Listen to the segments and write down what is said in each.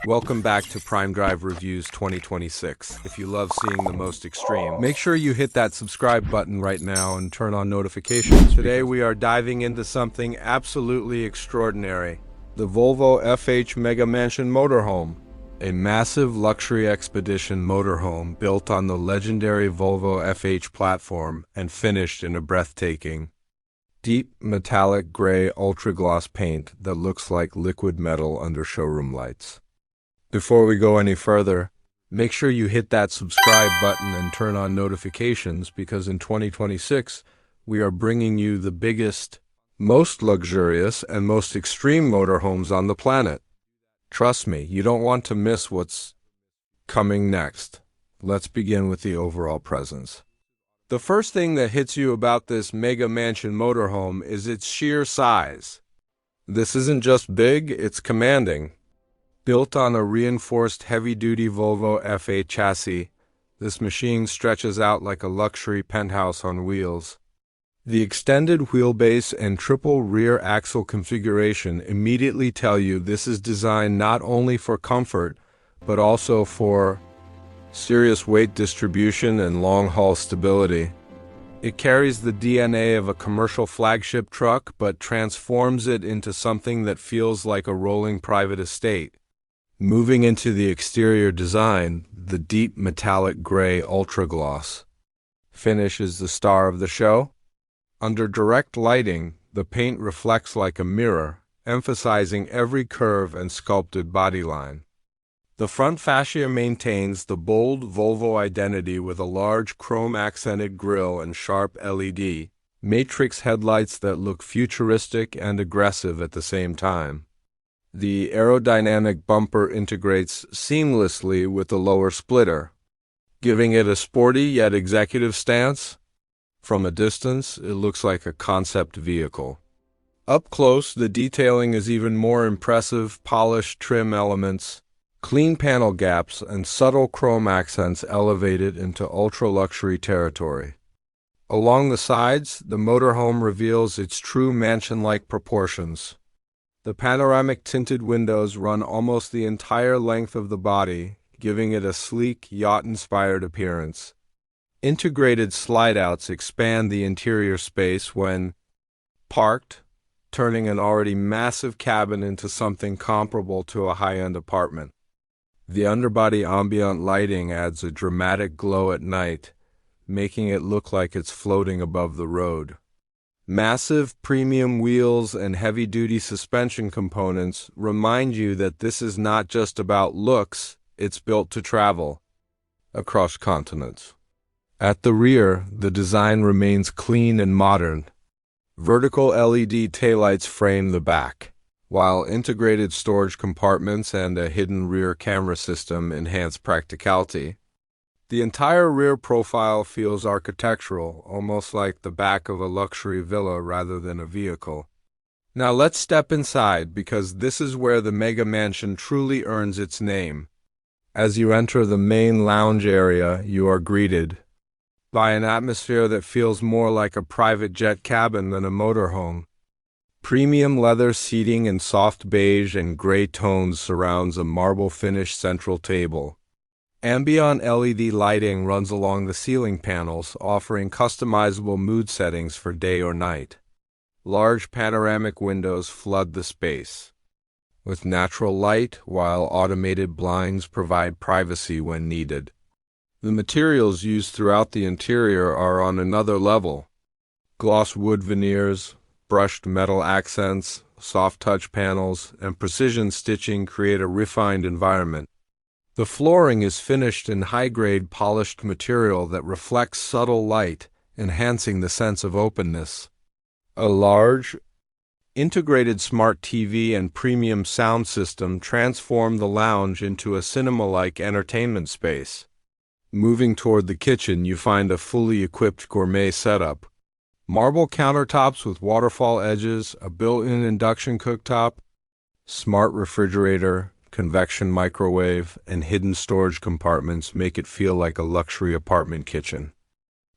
Welcome back to Prime Drive Reviews 2026. If you love seeing the most extreme, make sure you hit that subscribe button right now and turn on notifications. Today we are diving into something absolutely extraordinary. The Volvo FH Mega Mansion Motorhome. A massive luxury expedition motorhome built on the legendary Volvo FH platform and finished in a breathtaking, deep metallic gray ultra-gloss paint that looks like liquid metal under showroom lights. Before we go any further, make sure you hit that subscribe button and turn on notifications because in 2026, we are bringing you the biggest, most luxurious, and most extreme motorhomes on the planet. Trust me, you don't want to miss what's coming next. Let's begin with the overall presence. The first thing that hits you about this Mega Mansion motorhome is its sheer size. This isn't just big, it's commanding. Built on a reinforced heavy-duty Volvo FH chassis, this machine stretches out like a luxury penthouse on wheels. The extended wheelbase and triple rear axle configuration immediately tell you this is designed not only for comfort, but also for serious weight distribution and long-haul stability. It carries the DNA of a commercial flagship truck, but transforms it into something that feels like a rolling private estate. Moving into the exterior design, the deep metallic gray ultra-gloss finish is the star of the show. Under direct lighting, the paint reflects like a mirror, emphasizing every curve and sculpted bodyline. The front fascia maintains the bold Volvo identity with a large chrome-accented grille and sharp LED matrix headlights that look futuristic and aggressive at the same time. The aerodynamic bumper integrates seamlessly with the lower splitter, giving it a sporty yet executive stance. From a distance, it looks like a concept vehicle. Up close, the detailing is even more impressive: polished trim elements, clean panel gaps, and subtle chrome accents elevate it into ultra-luxury territory. Along the sides, the motorhome reveals its true mansion-like proportions. The panoramic tinted windows run almost the entire length of the body, giving it a sleek, yacht-inspired appearance. Integrated slide-outs expand the interior space when parked, turning an already massive cabin into something comparable to a high-end apartment. The underbody ambient lighting adds a dramatic glow at night, making it look like it's floating above the road. Massive premium wheels and heavy-duty suspension components remind you that this is not just about looks, it's built to travel across continents. At the rear, the design remains clean and modern. Vertical LED taillights frame the back, while integrated storage compartments and a hidden rear camera system enhance practicality. The entire rear profile feels architectural, almost like the back of a luxury villa rather than a vehicle. Now let's step inside, because this is where the Mega Mansion truly earns its name. As you enter the main lounge area, you are greeted by an atmosphere that feels more like a private jet cabin than a motorhome. Premium leather seating in soft beige and gray tones surrounds a marble-finished central table. Ambient LED lighting runs along the ceiling panels, offering customizable mood settings for day or night. Large panoramic windows flood the space with natural light, while automated blinds provide privacy when needed. The materials used throughout the interior are on another level. Gloss wood veneers, brushed metal accents, soft touch panels, and precision stitching create a refined environment. The flooring is finished in high-grade polished material that reflects subtle light, enhancing the sense of openness. A large, integrated smart TV and premium sound system transform the lounge into a cinema-like entertainment space. Moving toward the kitchen, you find a fully equipped gourmet setup. Marble countertops with waterfall edges, a built-in induction cooktop, smart refrigerator, convection microwave, and hidden storage compartments make it feel like a luxury apartment kitchen.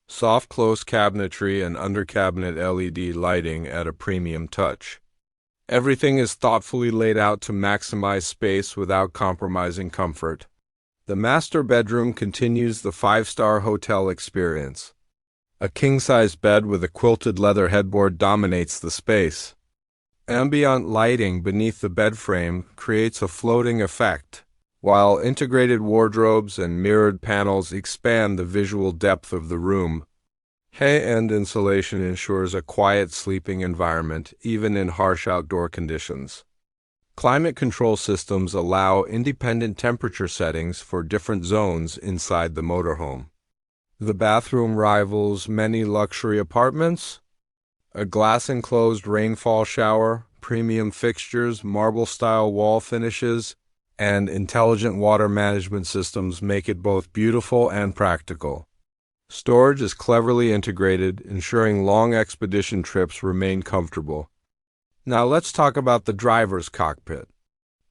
Soft close cabinetry and under-cabinet LED lighting add a premium touch. Everything is thoughtfully laid out to maximize space without compromising comfort. The master bedroom continues the five-star hotel experience. A king-size bed with a quilted leather headboard dominates the space. Ambient lighting beneath the bed frame creates a floating effect, while integrated wardrobes and mirrored panels expand the visual depth of the room. High-end insulation ensures a quiet sleeping environment, even in harsh outdoor conditions. Climate control systems allow independent temperature settings for different zones inside the motorhome. The bathroom rivals many luxury apartments. A glass-enclosed rainfall shower, premium fixtures, marble-style wall finishes, and intelligent water management systems make it both beautiful and practical. Storage is cleverly integrated, ensuring long expedition trips remain comfortable. Now let's talk about the driver's cockpit,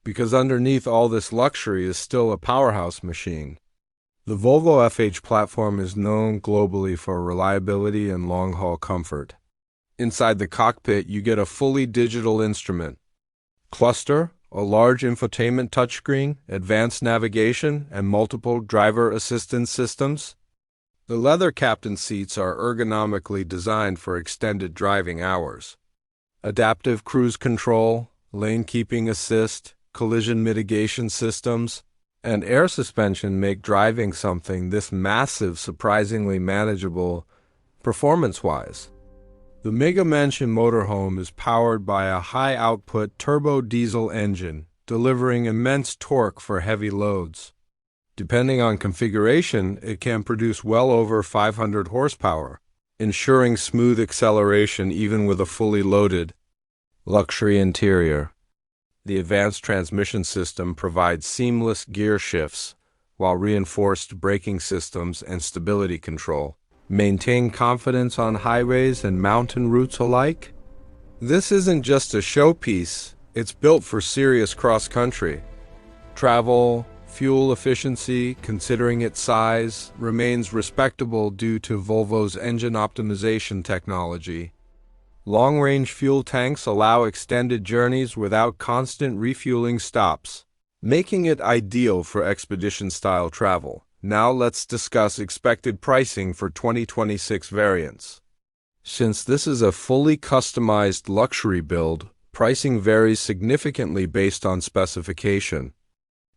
because underneath all this luxury is still a powerhouse machine. The Volvo FH platform is known globally for reliability and long-haul comfort. Inside the cockpit, you get a fully digital instrument cluster, a large infotainment touchscreen, advanced navigation, and multiple driver assistance systems. The leather captain seats are ergonomically designed for extended driving hours. Adaptive cruise control, lane keeping assist, collision mitigation systems, and air suspension make driving something this massive surprisingly manageable performance-wise. The Mega Mansion Motorhome is powered by a high-output turbo diesel engine, delivering immense torque for heavy loads. Depending on configuration, it can produce well over 500 horsepower, ensuring smooth acceleration even with a fully loaded luxury interior. The advanced transmission system provides seamless gear shifts, while reinforced braking systems and stability control maintain confidence on highways and mountain routes alike. This isn't just a showpiece, it's built for serious cross-country travel. Fuel efficiency, considering its size, remains respectable due to Volvo's engine optimization technology. Long-range fuel tanks allow extended journeys without constant refueling stops, making it ideal for expedition-style travel. Now let's discuss expected pricing for 2026 variants. Since this is a fully customized luxury build, pricing varies significantly based on specification.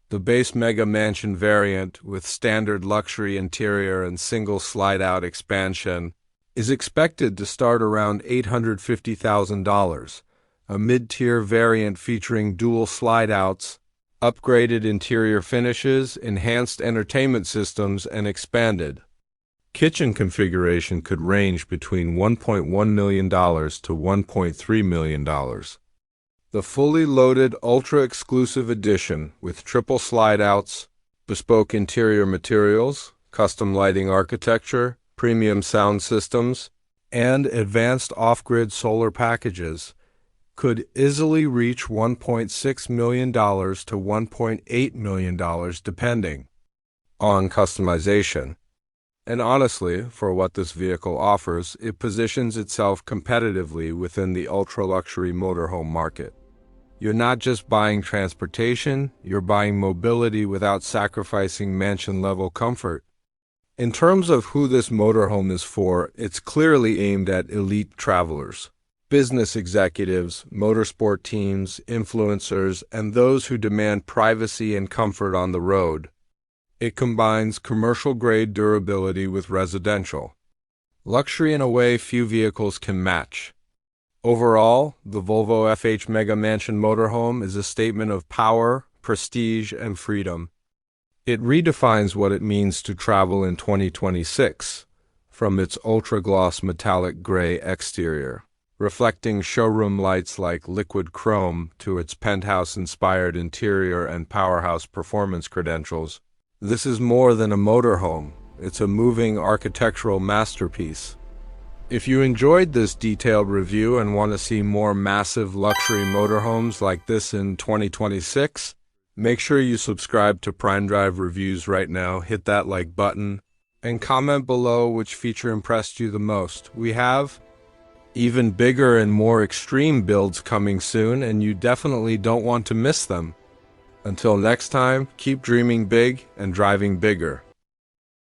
The base Mega Mansion variant, with standard luxury interior and single slide-out expansion, is expected to start around $850,000. A mid-tier variant featuring dual slide-outs, upgraded interior finishes, enhanced entertainment systems, and expanded kitchen configuration could range between $1.1 million to $1.3 million. The fully loaded ultra-exclusive edition with triple slide-outs, bespoke interior materials, custom lighting architecture, premium sound systems, and advanced off-grid solar packages could easily reach $1.6 million to $1.8 million depending on customization. And honestly, for what this vehicle offers, it positions itself competitively within the ultra-luxury motorhome market. You're not just buying transportation, you're buying mobility without sacrificing mansion-level comfort. In terms of who this motorhome is for, it's clearly aimed at elite travelers, business executives, motorsport teams, influencers, and those who demand privacy and comfort on the road. It combines commercial-grade durability with residential luxury in a way few vehicles can match. Overall, the Volvo FH Mega Mansion Motorhome is a statement of power, prestige, and freedom. It redefines what it means to travel in 2026, from its ultra-gloss metallic gray exterior, reflecting showroom lights like liquid chrome, to its penthouse-inspired interior and powerhouse performance credentials. This is more than a motorhome, it's a moving architectural masterpiece. If you enjoyed this detailed review and want to see more massive luxury motorhomes like this in 2026, make sure you subscribe to Prime Drive Reviews right now, hit that like button, and comment below which feature impressed you the most. We have Even bigger and more extreme builds coming soon, and you definitely don't want to miss them. Until next time, keep dreaming big and driving bigger.